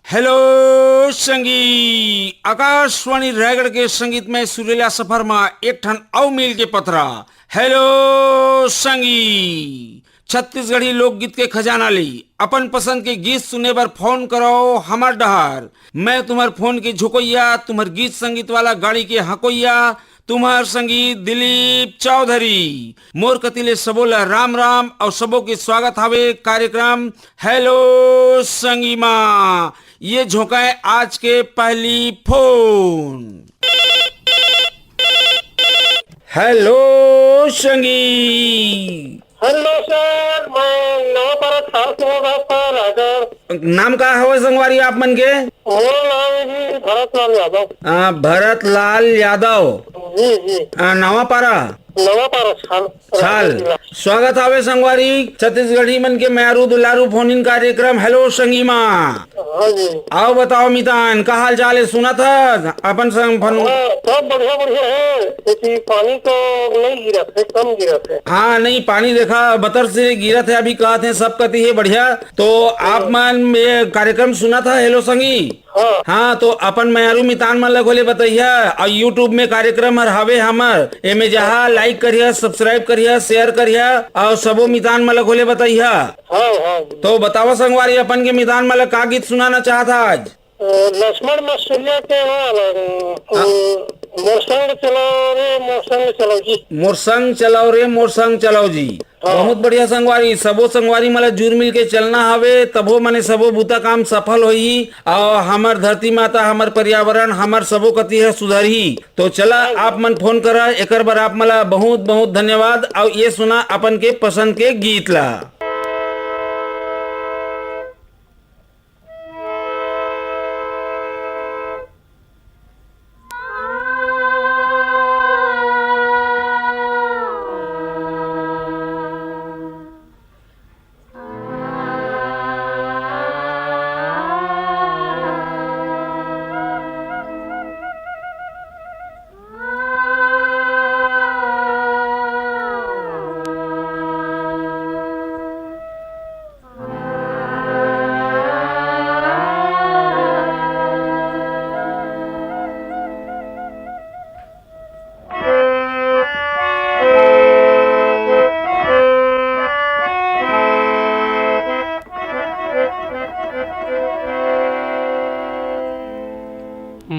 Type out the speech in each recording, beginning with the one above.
Hello संगी आकाशवाणी रायगढ़ के संगीत में सुरीला सफर में एक ठन अव मिल के पथरा। हेलो संगी छत्तीसगढ़ी लोकगीत के खजाना ली अपन पसंद के गीत सुने बर फोन करो हमार डहार। मैं तुम्हार फोन के झुकोइया, तुम्हार गीत संगीत वाला गाड़ी के हकोइया, तुम्हार संगीत दिलीप चौधरी। मोर कतिले सबोला राम राम और सबों के स्वागत हावे कार्यक्रम हेलो संगी माँ। ये झोंकाए आज के पहली फोन। हेलो संगी। हेलो सर, मैं नवापारा खास राजा। नाम का है संगवारी आप मन के? मेरा नाम है जी भरतलाल यादव। भरतलाल यादव जी जी। नवापारा नवापारा छाल। स्वागत हावे संगवारी छत्तीसगढ़ी मन के मैरू दुलारू फोन इन कार्यक्रम हेलो संगी माँ। हाँ जी। आओ बताओ मितान का हाल चाल है? सुना था अपन संग फोन। सब बढ़िया बढ़िया है, क्योंकि पानी तो नहीं गिरा थे, कम गिरा थे। हाँ नहीं पानी देखा बतर से गिरा थे, अभी कहा थे सब कहती है बढ़िया। तो आप मन ये कार्यक्रम सुना था हेलो संगी? हाँ तो अपन मैरू मितान मन लगोले बताइया और यूट्यूब में कार्यक्रम हवे हमर एमे जहा लाइक करिया, सब्सक्राइब करिया, शेयर करिया और सबो मितान मन लगोले बताइया। तो बतावा संगवारी अपन के मितान मन का गीत सुनाना चाहता आज? लक्ष्मण मौसल्या के मोरसंग चलाओ रे मोरसंग चलाओ जी। मोरसंग चलाओ रे मोरसंग चलाओ जी। बहुत बढ़िया संगवारी। सबो संगवारी मतलब जुड़ मिल के चलना हवे, तबो मने सबो बूता काम सफल होही और हमर धरती माता, हमर पर्यावरण, हमर सबो कति है सुधरही। तो चला आप मन फोन करा एकर बार आप मला बहुत बहुत धन्यवाद। और ये सुना अपन के पसंद के गीत ला।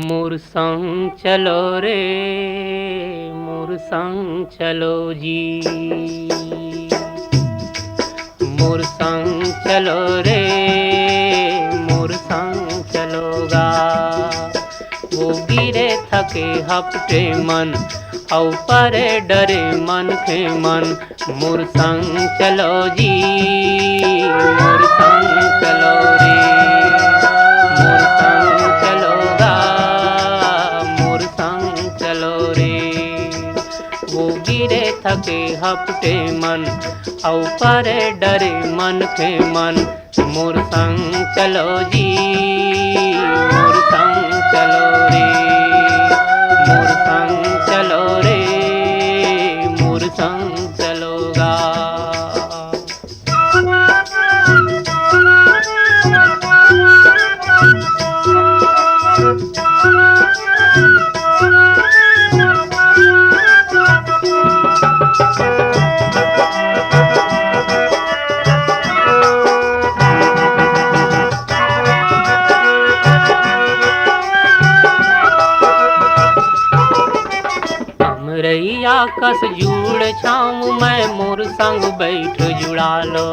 मोर संग चलो रे मोर संग चलो जी। मोर संग चलो रे मोर संग चलोगा। वो गिरे थके हपटे मन औ परे डरे मन के मन। मोर संग चलो जी मोर संग चलो रे मोर संग चलोगा मोर संग चलो रे। वो गिरे थके हपटे मन औ परे डरे मन के मन। मोर संग चलो जी मोर संग चलो रे मोर संग चलो रे मोर संग चलोगा। हमरैया कस जुड़ छाऊं मैं मोर संग बैठ जुड़ा लो।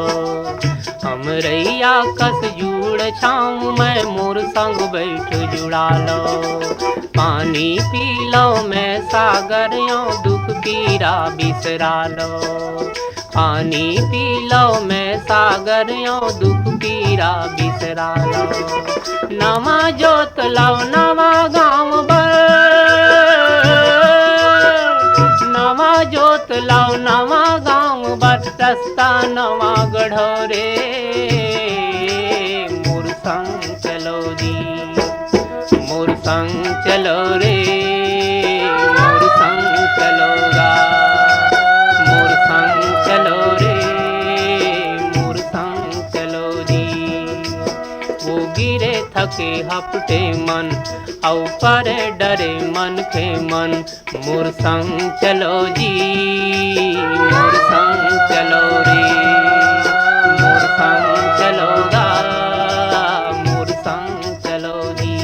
हमरैया कस जुड़ छाऊं मैं मोर संग बैठ जुड़ा लो। पानी पी लो मैं सागर यो दुख पीरा बिसरा लो। पानी पी लो मैं सागर यो दुख पीरा बिसरा लो। नवा जोत लाओ नवा गाँव बर, नवा जोत लाओ नवा गाँव बर, रास्ता नवा गढ़ो रे। मोर संग चलो जी मोर संग चलो रे मोर संग चलोगा। मोर संग चलो रे मोर संग चलो जी। वो गिरे थके हपटे मन औ पर डरे मन के मन मोर संग चलो जी मोर संग चलो रे मोर संग चलोगा मोर संग चलो जी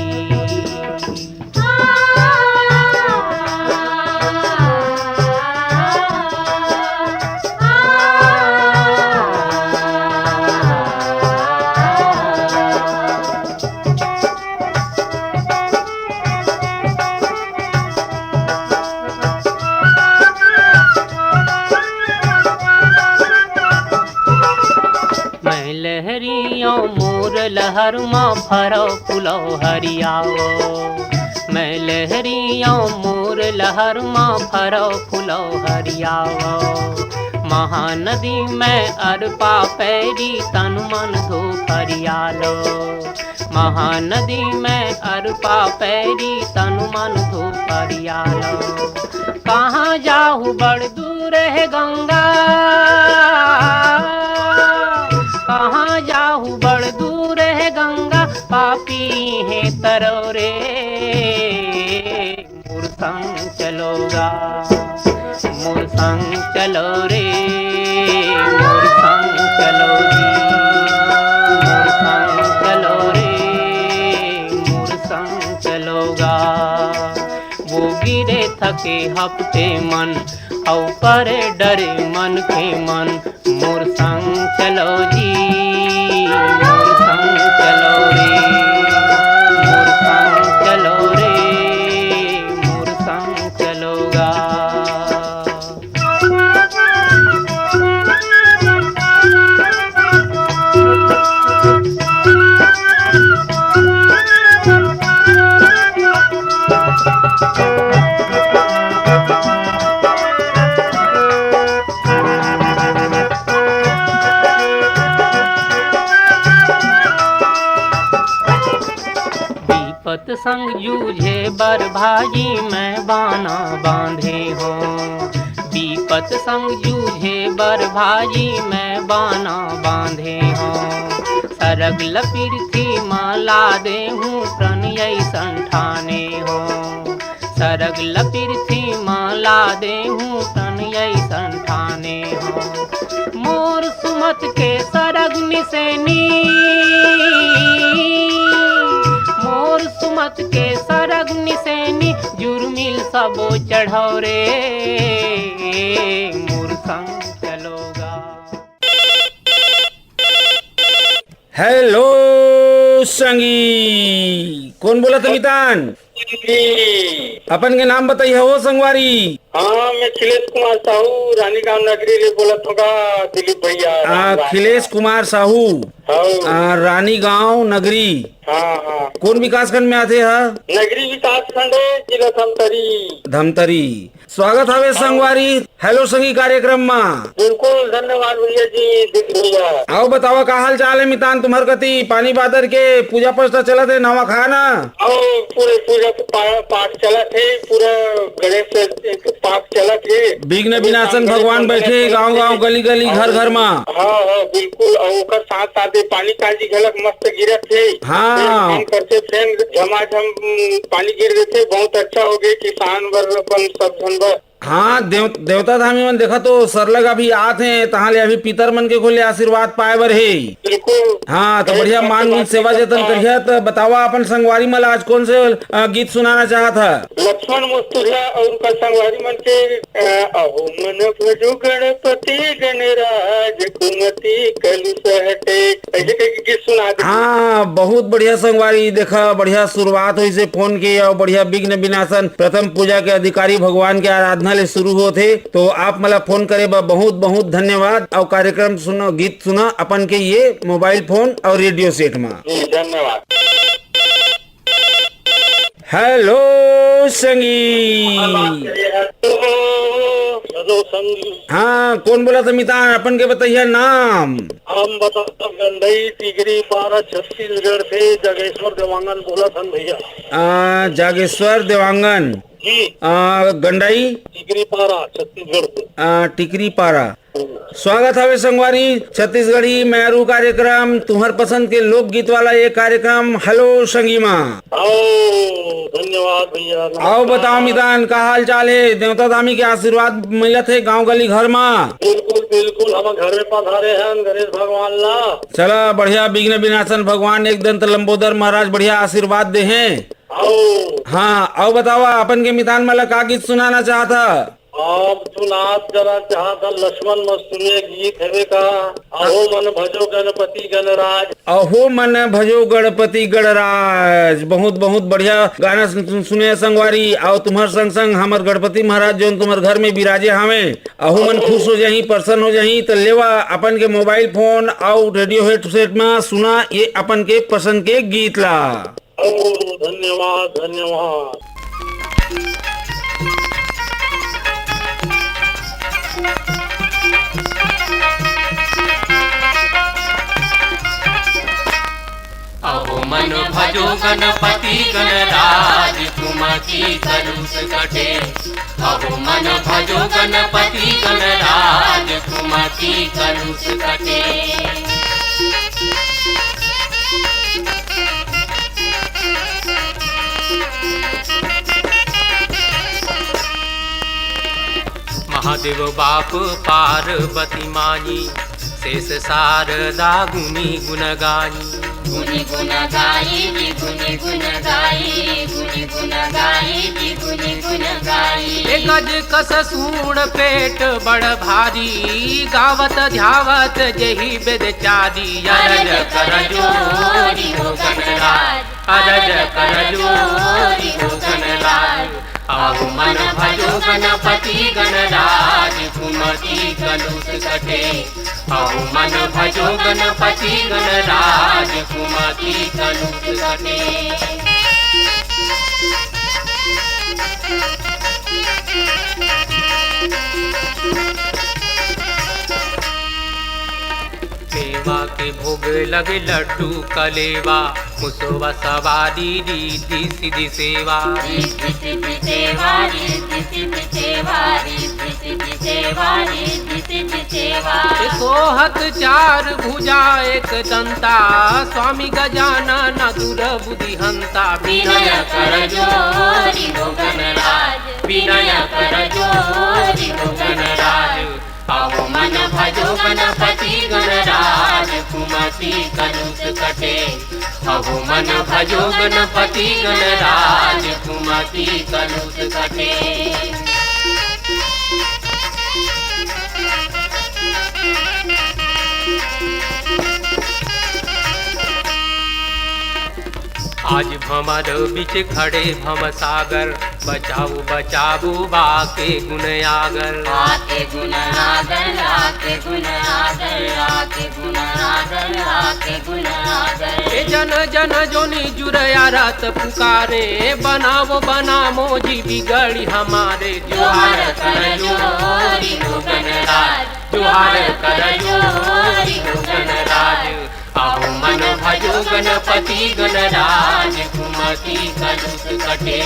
मैं लहरियों मोर लहर माँ भरो फुलो हरियाओ मैं लहरियों मोर लहर माँ भरो फुलो हरियाओ महानदी में अरपा पैरी तन मन धो फरियालो महानदी में अरपा पैरी तन मन धो फरियालो कहाँ जाहू बड़ दूर है गंगा कहाँ जाहू बड़ दूर है गंगा पापी है तरोरे मोर संग चलोगा मोर संग चलो रे मोर संग चलो जी मोर संग चलो रे मोर संग चलोगा वो गिरे थके हपटे मन औ पर डरे मन के मन मोर संग चलो जी मोर संग चलो रे मोर संग चलो रे मोर संग चलोगा विपत संग जूझे बर भाजी मैं बाना बांधे हो विपत संग जूझे बर भाजी मैं बाना बांधे हो सरग लपीरथी माला दे हूँ प्रणय संठाने हो सरग लपीरथी माला दे हूँ प्रणय संठाने हो मोर सुमत के सरग निसेनी मोर सुमत के सरग निसेनी जुर्मिल सबो चढ़ौरे मोर संग चलोगा हेलो संगी कौन बोला था मितान अपन के नाम बताइए हो संगवारी हाँ मैं खिलेश कुमार साहू रानीगांव नगरी ले बोला थोड़ा दिलीप भैया अखिलेश कुमार साहू हाँ रानीगांव नगरी हाँ हाँ कौन विकास खंड में आते हैं नगरी विकास खंड जिला धमतरी धमतरी स्वागत हवे संगवारी हेलो संगी कार्यक्रम में बिल्कुल धन्यवाद भैया जी दिलीप भैया आओ बतावा का हाल चाल है मितान तुम्हार कति पानी बादर के पूजा पस्ता चला थे नवा खाना और पूरे पूजा पाठ चला थे पूरा गणेश पाठ चला थे विघ्न विनाशन भगवान बैठे गांव गांव गली गली घर घर में हाँ हाँ बिल्कुल और ओकर साथ साथ पानी काजी झलक मस्त गिरत थे हाँ करते फ्रेंड झमाझम पानी गिर रहे थे बहुत अच्छा हो गए किसान वर्ग अपन सब जनवर हाँ देवता धामी मन देखा तो सरलग अभी आते हैं तहाँ ले अभी पितर मन के खोले आशीर्वाद पाए बर है बिल्कुल हाँ तो बढ़िया मान उन सेवा जतन करिया तो बतावा अपन संगवारी मल आज कौन से गीत सुनाना चाहत है लक्ष्मण मुस्तुरिया और उनका संगवारी मन के अहो मन भजो गणपति गणराज कुमति कलुष हटे ऐसे कई गीत सुना दे हाँ बहुत बढ़िया संगवारी देखा बढ़िया शुरुआत हुई से फोन की और बढ़िया विघ्न विनाशन प्रथम पूजा के अधिकारी भगवान के आराधना ले शुरू होते तो आप मला फोन करे बहुत बहुत धन्यवाद और कार्यक्रम सुनो गीत सुना अपन के ये मोबाइल फोन और रेडियो सेट में धन्यवाद हेलो संगी हेलो संगी हाँ कौन बोला था मितान अपन के बताइए नाम हम बताता गंडई टिगरी पारा छत्तीसगढ़ से जगेश्वर देवांगन बोला था भैया जागेश्वर देवांगन जी गंडाई टिकरी पारा छत्तीसगढ़ से। टिकरी पारा। स्वागत हवे संगवारी छत्तीसगढ़ी मैरू कार्यक्रम तुम्हार पसंद के लोकगीत वाला ये कार्यक्रम। हेलो संगीमा। आओ धन्यवाद भैया। आओ बताओ मितान का हाल चाल है? देवता दामी के आशीर्वाद मिलत है गांव गली घर में? बिल्कुल बिल्कुल, हम घर में पधारे हैं गणेश भगवान ला। चला बढ़िया, विघ्न विनाशन भगवान एक दंत लंबोदर महाराज बढ़िया आशीर्वाद दे हैं। आओ हाँ आओ बतावा अपन के मितान मला का गीत सुनाना चाहता? आप चुनाव जरा चाहता लक्ष्मण मस्तूरी गीत है का, अहो मन भजो गणपति गणराज। अहो मन भजो गणपति गणराज, बहुत बहुत बढ़िया गाना सुने संगवारी। आओ तुम्हार संग संग हमार गणपति महाराज जो तुम्हार घर में विराजे हमें, अहो मन खुश हो जाही, प्रसन्न हो जाही। तो लेवा अपन के मोबाइल फोन आओ रेडियो हेडसेट में सुना ये अपन के पसंद के गीत ला। धन्यवाद धन्यवाद। अहो मन भजो गणपति गणराज कुमति कलुष कटे। अहो मन भजो गणपति गणराज कुमति कलुष कटे। महादेव बाप पार्वती मानी शेष शारदा गुनी गुण गाई। गुनी गुण गाई जी गुनी गुण गाई, गुनी गुण गाई जी गुनी गुण गाई। गज कस सूण पेट बड़ भारी, गावत ध्यावत जही बेदचारी। अरज कर जोरी हो गणराज, अरज कर जोरी हो गणराज। अहो मन भजो गणपति गणराज कुमति कलुष कटे। अहो मन भजो गणपति गणराज कुमति कलुष कटे। मेवा के भोग लगे लड्डू कलेवा, मुसवा सवारी रीति सीधी सेवा। रिद्धि सिद्धि सेवा, रिद्धि सिद्धि सेवा, रिद्धि सिद्धि सेवा, रिद्धि सिद्धि सेवा। सोहत चार भुजा एक दंता, स्वामी गजानन दूर बुद्धि हंता। विनय कर जोरी हो गणराज, विनय कर जोरी हो गणराज। अहो मन भजो गणपति गणराज कुमति कलुष कटे। अहो मन भजो गणपति गणराज कुमति कलुष कटे। आज भमर बिच खड़े भम सागर, बचाओ बचाओ बाके गुण आगर। आके गुण आगर, आके गुण आगर, आके गुण आगर, आके गुण आगर। जन जन जोनी जुरया रत पुकारे, बनावो बनामो जी बिगड़ी हमारे। जोहार कर जोरी हो गणराज, जोहार कर जोरी हो गणराज। अहो मन भजो गणपति गणराज कुमति कलुष कटे।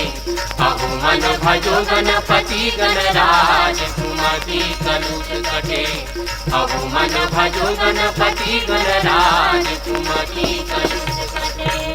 अहो मन भजो गणपति गणराज कुमति कलुष कटे। अहो मन भजो गणपति गणराज कुमति कलुष कटे।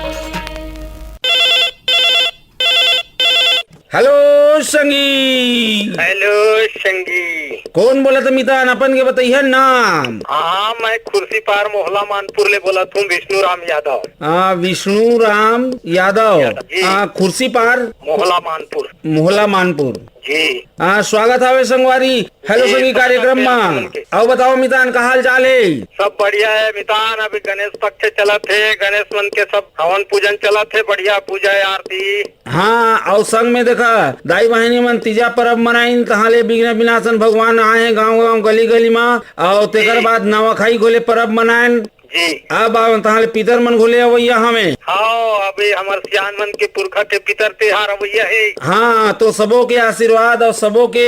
हेलो संगी। हेलो संगी। कौन बोला था मितान? अपन के बताइए नाम। हाँ मैं कुर्सी पार मोहला मानपुर ले बोला तुम विष्णु राम यादव। विष्णु राम यादव। जी। कुर्सी पार मोहला मानपुर मोहला मानपुर जी। स्वागत है संगवारी हेलो संगी कार्यक्रम में। अब बताओ मितान का हाल चाल है? सब बढ़िया है मितान। अभी गणेश पक्ष चला थे, गणेश मन के सब हवन पूजन चला थे, बढ़िया पूजा आरती। हाँ और संग में देखा दाई बहनी मन तीजा परब मनाइन, तहाँ ले विघ्न विनाशन भगवान आए गाँव गाँव गली गली में। और तेकर बाद नवाखाई गोले परब मनाइन। जी अब तहां पीतर मन घोले अवैया हमें। हाँ अभी हमार सियान मन के पुरखा के पितर त्योहार अवैया है। हाँ तो सबों के आशीर्वाद और सबों के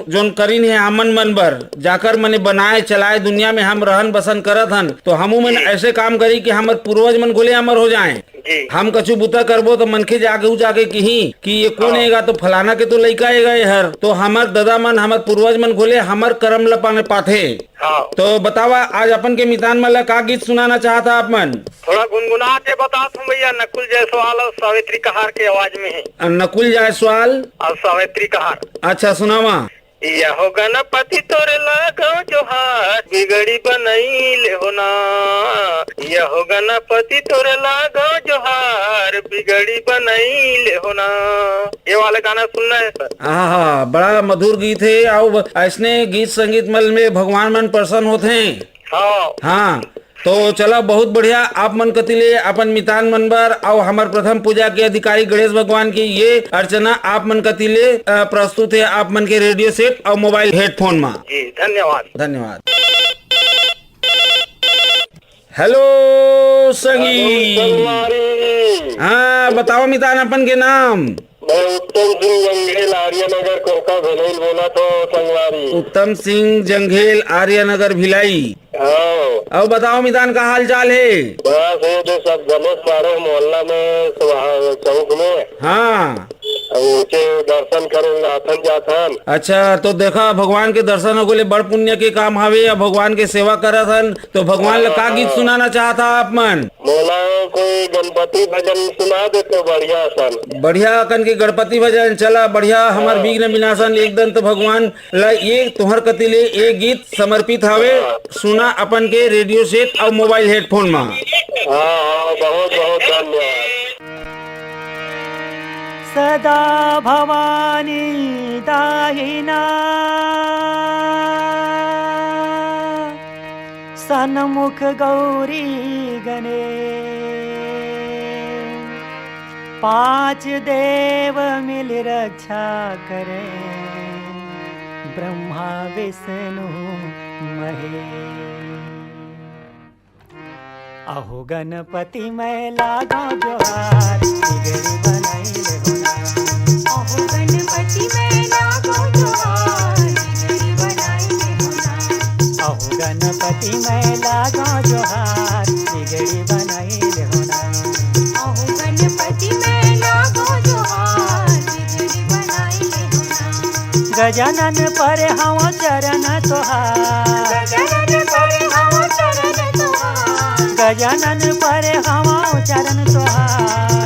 जोन करीन है हमन मन बर जाकर मने बनाए चलाए दुनिया में हम रहन बसन करत हन, तो हमू मन ऐसे काम करी कि हमार पूर्वज मन गोले अमर हो जाए। जी हम कछु बुता करबो तो मनखे जाके कही कि ये कौन हैगा, तो फलाना के तो लइका हैगा ये हर, तो हमार दादा मन हमार पूर्वज मन गोले हमार कर्म ल पाने पाथे। हाँ तो बतावा आज अपन के मितान मन ला का गीत सुनाना चाहता आप मन? थोड़ा गुनगुना के बता तुम भैया। नकुल जायसवाल और सावित्री कहार के आवाज में है। नकुल जायसवाल और सावित्री कहार। अच्छा सुनावा। यहो गणपति तोरे लागो जोहार बिगड़ी बनई ले होना। यहो गणपति तोरे लागो जोहार बिगड़ी बनई ले होना। ये वाले गाना सुनना है सर? हाँ बड़ा मधुर गीत है और ऐसने गीत संगीत मल में भगवान मन प्रसन्न होते हैं। हाँ हाँ तो चला बहुत बढ़िया। आप मन कतिले अपन मितान मन बर और हमार प्रथम पूजा के अधिकारी गणेश भगवान की ये अर्चना आप मन कतिले प्रस्तुत है आप मन के रेडियो सेट और मोबाइल हेडफोन में। जी धन्यवाद। धन्यवाद। हेलो संगी। हाँ बताओ मितान अपन के नाम? मैं उत्तम सिंह जंगेल आर्यनगर कोका भेलैल बोला तो संगवारी। उत्तम सिंह जंघेल आर्यनगर भिलाई। हाँ अब बताओ मितान का हाल चाल है? बस ये तो सब गणेश मारे मोहल्ला में चौक में। हाँ ऊंचे दर्शन करेंगे आथन जाथन। अच्छा तो देखा भगवान के दर्शन हो गए बड़ पुण्य के काम हवे या भगवान के सेवा करत हन, तो भगवान ला का गीत सुनाना चाहता आप मन? मोला कोई गणपति भजन सुना दे तो बढ़िया सन। बढ़िया कन के गणपति भजन चला बढ़िया। हमार विघ्न विनाशन एकदम तो भगवान ला ये तुहर कतिले एक गीत समर्पित हवे, सुना अपन के रेडियो सेट और मोबाइल हेडफोन में। हाँ बहुत बहुत धन्यवाद। सदा भवानी दाहिना सन्मुख गौरी गणे। पांच देव मिल रक्षा करे ब्रह्मा विष्णु महेश। अहो गणपति मैं लागो जोहार बिगड़ी बनाई ले होना। अहो गणपति मैं लागो जोहार बिगड़ी बनाई ले होना। अहो गणपति मैं लागो जोहार बिगड़ी बनाई ले होना। अहो गणपति मैं लागो जोहार बिगड़ी बनाई ले होना। गजानन पर हवा चरण तोहार। गजानन पर हवा चरण तोहार। गजानन पर हवा चरण तोहार।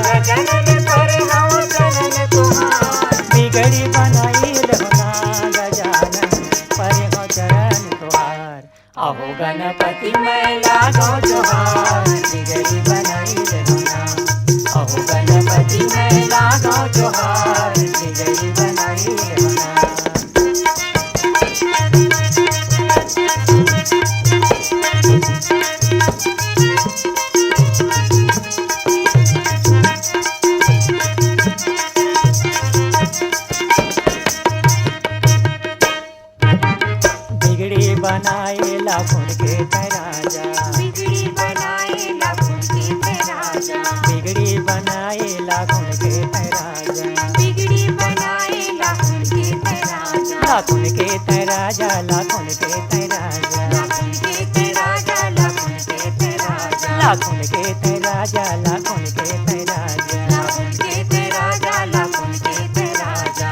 गजानन पर हवा चरण तोहार। बिगड़ी बनाई ले होना गजानन पर हवा चरण तोहार। अहो गणपति मैं लागो जोहार बिगड़ी बनाई ले होना। अहो गणपति मैं लागो जोहार बिगड़ी बनाई ले होना। बिगड़ी बनाए लाखुन के राजा। बिगड़ी बनाए लाखुन के राजा। बिगड़ी बनाए लाखुन के राजा। बिगड़ी बनाए लाखुन के राजा। लाखुन के राजा। लाखुन के राजा। लाखुन के राजा। लाखुन के राजा। लाखुन के राजा। लाखुन के राजा। लाखुन के राजा। लाखुन के राजा।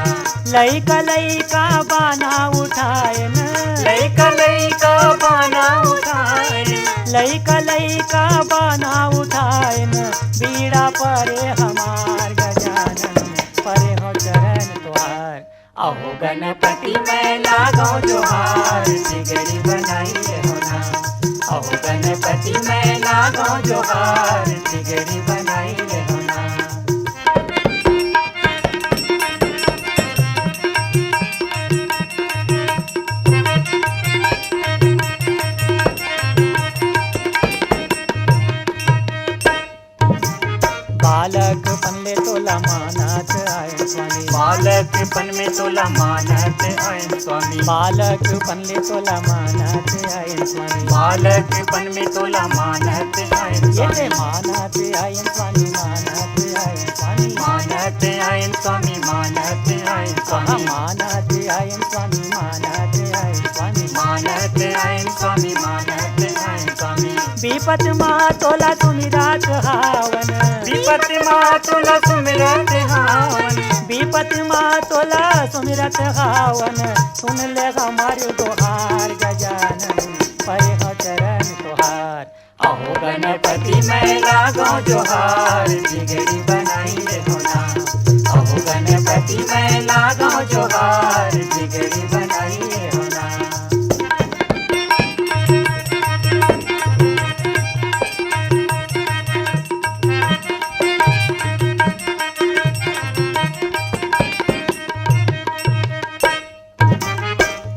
लइका लइका बाना उठाए न। लइका लइका बाना उठाए। लइका लइका बाना उठाए न। बीड़ा परे हमार गजानन परे हो चरण तुहार। अहो गणपति मैं लागो जोहार बिगड़ी बनाई ले होना। अहो गणपति मैं लागो जोहार बिगड़ी बनाई ले होना। बालकपण ले तोला मानत आहे स्वामी बालकपण में तोला मानत आहे स्वामी बालकपण ले तोला मानत आहे स्वामी बालकपण में तोला मानत आहे स्वामी येते मानत आहे स्वामी मानत आहे स्वामी मानत आहे स्वामी मानत आहे स्वामी मानत आहे स्वामी मानत आहे स्वामी मानत आहे स्वामी मानत आहे स्वामी विपत मा तोला सुमिरात हावन विपत मा तोला सुमिरत हावन विपत मा तोला सुमिरत हावन सुन ले हमारे दोहार गजानन परे हो चरण तोहार अहो गणपति मैं लागो जोहार बिगड़ी बनाई रे होना अहो गणपति मैं लागो जोहार बिगड़ी बनाई रे होना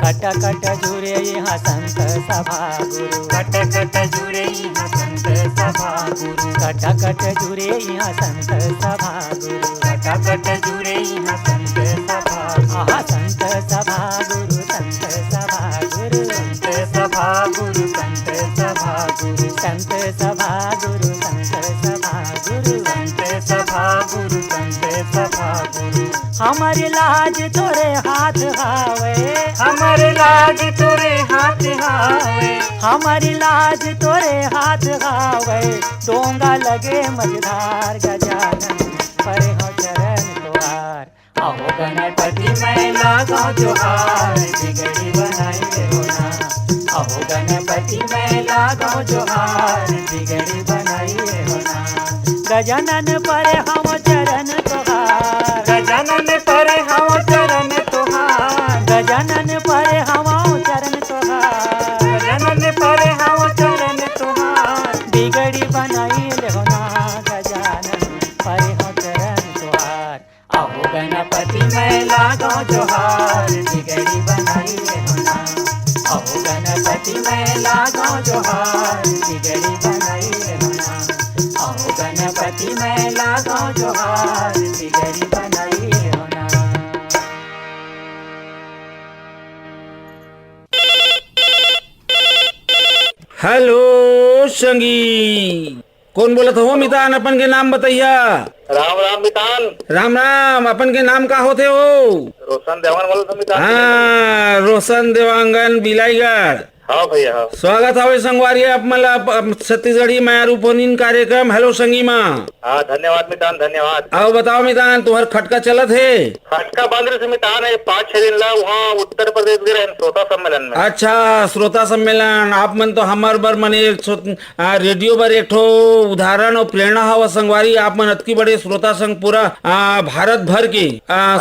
कट कट जुरे यहाँ संत सभा गुरु कट कट जुरे यहाँ संत सभा गुरु कट कट जुरे यहाँ संत सभा गुरु कट कट जुरे यहाँ संत सभा आहा संत सभा गुरु संत सभा गुरु संत सभा गुरु संत सभा गुरु संत सभा गुरु संत सभा गुरु संत सभा गुरु संत सभा गुरु हमारी लाज तोरे हाथ हावे हमारे लाज तोरे हाथ हावे हमारी लाज तोरे हाथ हावे डोंगा लगे मझधार गजानन परे हो चरण तोहार अहो गणपति मैं लागो जोहार बिगड़ी बनाई रे होना अहो गणपति मैं लागो जोहार बिगड़ी बनाई रे होना गजानन परे हम चरण तोहार गजानन पर हम चरण तोहार गजानन परे हम चरण तोहार गजानन पर हम चरण तोहार बिगड़ी बनाई ले होना गजानन परे हो चरण तोहार अहो गणपति मैं लागो जोहार बिगड़ी बनाई रे होना अहो गणपति मैं लागो जोहार बिगड़ी बनाई रे होना अहो गणपति मैं लागो जोहार बिगड़ी बनाई रे होना हेलो संगी कौन बोलत हो मितान अपन के नाम बताइया राम राम मितान राम राम अपन के नाम का होते हो रोशन देवान बोलो तो मितान हाँ रोशन देवांगन बिलाईगढ़ हाँ भैया हाँ स्वागत हवे संगवारी आप मतलब छत्तीसगढ़ी माया रूपोनीन कार्यक्रम हेलो संगी माँ हाँ धन्यवाद मितान धन्यवाद आओ बताओ मितान तुम्हार खटका चलत है खटका बंद से मितान है 5-6 दिन ला वहाँ उत्तर प्रदेश गए हैं श्रोता सम्मेलन में अच्छा श्रोता सम्मेलन आप मन तो हमार बर मने रेडियो बर एक ठो उदाहरण और प्रेरणा हवा संगवारी आप मन अतकी बड़े श्रोता संघ पूरा भारत भर के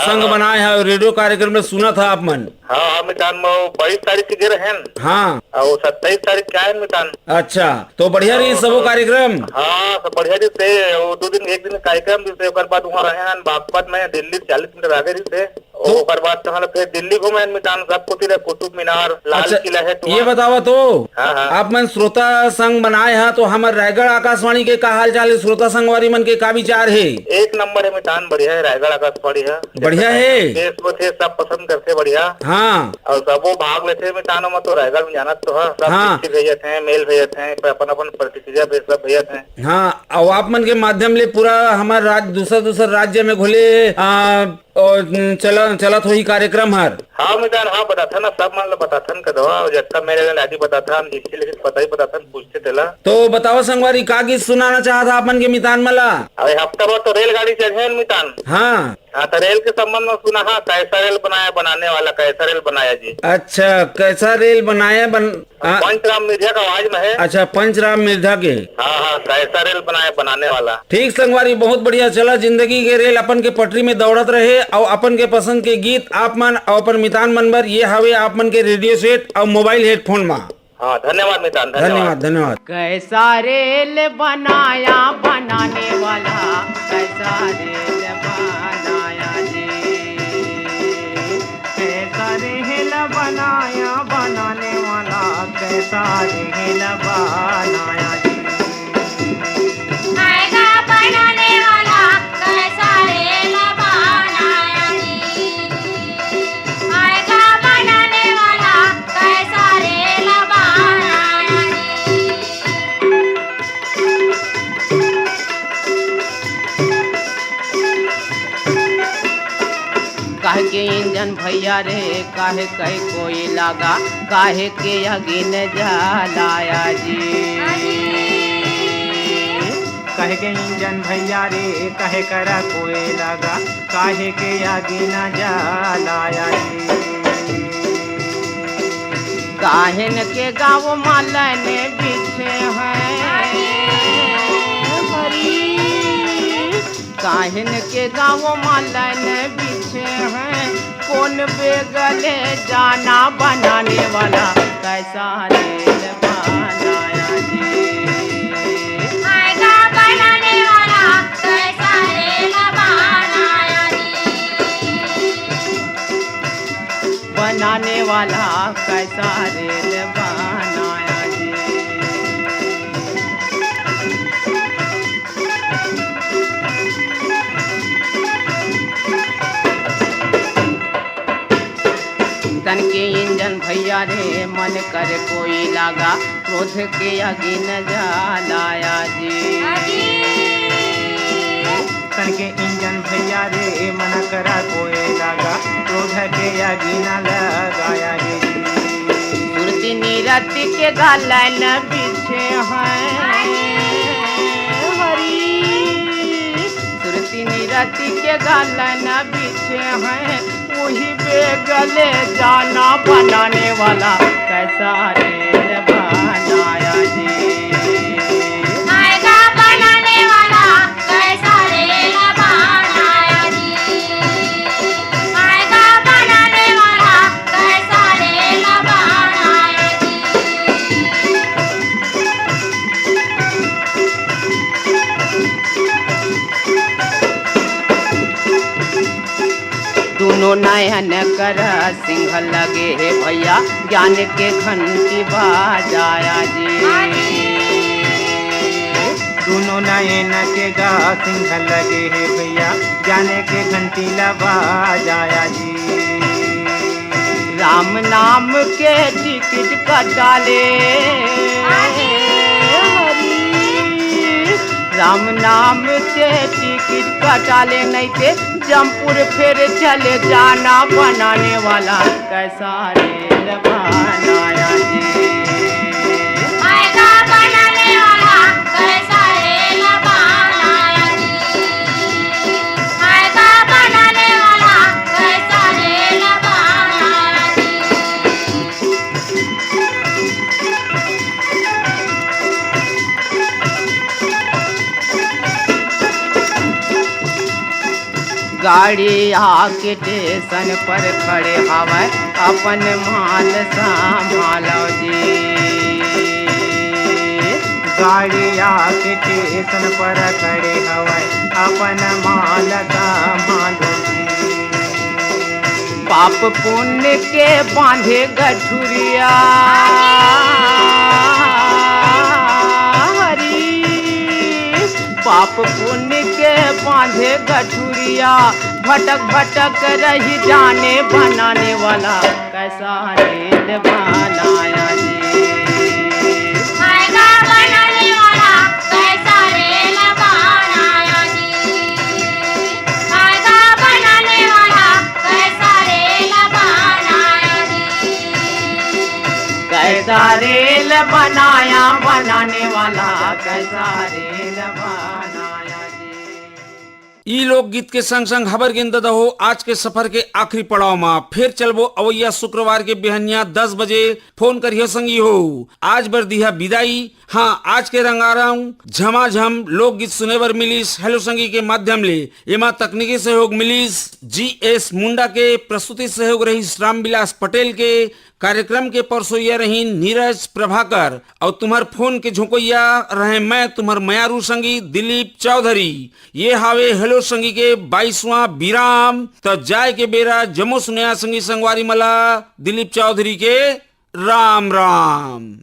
संघ बनाए है रेडियो कार्यक्रम में सुना था आप मन हाँ हाँ मितान वो 22 तारीख के गिर हैं हाँ और 27 तारीख क्या है मितान अच्छा तो बढ़िया रही सबो कार्यक्रम हाँ सब बढ़िया जी से वो 2 दिन 1 दिन कार्यक्रम जी से ओकर बाद वहाँ रहे हैं बागपत में दिल्ली 40 मिनट आगे जी से ओकर बाद तो फिर दिल्ली घूमे मितान सब कुछ कुतुब मीनार लाल अच्छा, किला है ये बतावा तो हाँ, हाँ। आप मन श्रोता संघ बनाए हैं तो हमारे रायगढ़ आकाशवाणी के का हाल चाल है श्रोता संघ वाली मन के का विचार है 1 नंबर है मितान बढ़िया है रायगढ़ आकाशवाणी है बढ़िया है देश में थे सब पसंद करते बढ़िया हाँ और सबो भाग लेते मितानों में तो रायगढ़ में जाना तो है सब हाँ। चिट्ठी भेजते हैं मेल भेजते हैं अपन अपन प्रतिक्रिया भेज सब भेजते हैं हाँ और आप मन के माध्यम ले पूरा हमारे राज्य दूसरा राज्य में घुले और चलत हो ही कार्यक्रम हर हाँ मितान हाँ बताथा ना सब मान लो बताथन का दवा और जत्ता मेरे लादी बताथा हम जिसके लेकिन पता ही बताथन पूछते थे तो बताओ संगवारी का गीत सुनाना चाहता अपन के मितान मला अरे हफ्ता भर तो रेलगाड़ी चढ़े मितान हाँ हाँ तो रेल के संबंध में सुना हाँ कैसा रेल बनाया बनाने वाला कैसा रेल बनाया जी अच्छा कैसा रेल बनाया पंचराम मिर्जा का आवाज में है अच्छा पंचराम मिर्जा के हाँ हाँ कैसा रेल बनाया बनाने वाला ठीक संगवारी बहुत बढ़िया चला जिंदगी के रेल अपन के पटरी में दौड़त रहे और अपन के पसंद के गीत आप मन और अपन मितान मनबर ये हवे आप मन के रेडियो सेट और मोबाइल हेडफोन में हाँ धन्यवाद मितान धन्यवाद धन्यवाद कैसा रेल बनाया बनाने वाला कैसा रेल बनाया जी कैसा रेल बनाया बनाने वाला कैसा रेल बनाया जी आएगा बनाने वाला काहे के इंजन भैया रे काहे कहे कोई लगा काहे के अगिन जलाया जी कहे के इंजन भैया रे कहे करा कोई लगा काहे के आगे न जलाया जी काहन के गाँव मालन बिछे हैं हरी काहन के गाँव मालन बिछे हैं कौन बेगले जाना बनाने वाला कैसा रेल बनाया जी आएगा बनाने वाला कैसा रेल बनाया जी बनाने वाला कैसा रेल बनाया जी तन के इंजन भैया रे मन कर कोई लगा क्रोध के अगिन जलाया जी तन के इंजन भैया रे मन करा कोई लगा क्रोध के आगे न लगाया जी सुरती नीरति के गालन बिछे हैं हरी सुरती नीरति के गालन बिछे हैं वही बेगले जाना बनाने वाला कैसा रेल बनाया जी आएगा बनाने वाला कैसा रेल बनाया जी आएगा बनाने वाला कैसा रेल बनाया जी दोनों नयन कर सिंह लगे हे भैया ज्ञान के घंटी बजाया जी दोनों नयन के गा सिंह लगे है भैया जाने के घंटी लबा जाया जी राम नाम के टिकट कटाले हरी राम नाम के टिकट कटाले नहीं थे जमपुर फिर चले जाना बनाने वाला कैसा रेल बनाया जी आएगा बनाने वाला कैसा रेल बनाया जी आएगा बनाने वाला कैसा रेल बनाया जी गाड़ी आके स्टेशन पर खड़े हवा अपन माल संभालो जी गाड़ी आके स्टेशन पर खड़े हवा अपन माल संभालो जी पाप पुण्य के बांधे गठुरिया हरी पाप पुण्य के बांधे गठुरिया भटक भटक रही जाने बनाने वाला कैसा रेल बनाया जी आएगा बनाने वाला कैसा रेल बनाया जी आएगा बनाने वाला कैसा रेल बनाया जी कैसा रेल बनाया बनाने वाला कैसा रेल बनाया जी ई लोकगीत के संग संग खबर गिन हो आज के सफर के आखिरी पड़ाव में फिर चलबो अवैया शुक्रवार के बिहनिया 10 बजे फोन करियो संगी हो आज बर दिया विदाई। हाँ आज के रंगारंग झमाझम लोकगीत सुने बर मिलिस हेलो संगी के माध्यम ले एमा तकनीकी सहयोग मिलिस GS मुंडा के प्रस्तुति सहयोग रही रामविलास पटेल के कार्यक्रम के परसोइया रही नीरज प्रभाकर और तुम्हार फोन के झोंकोइया रहे मैं तुम्हार मयारू संगी दिलीप चौधरी। ये हावे हेलो संगी के 22वां विराम तो जाय के बेरा जमो सुनया संगी संगवारी मला दिलीप चौधरी के राम राम।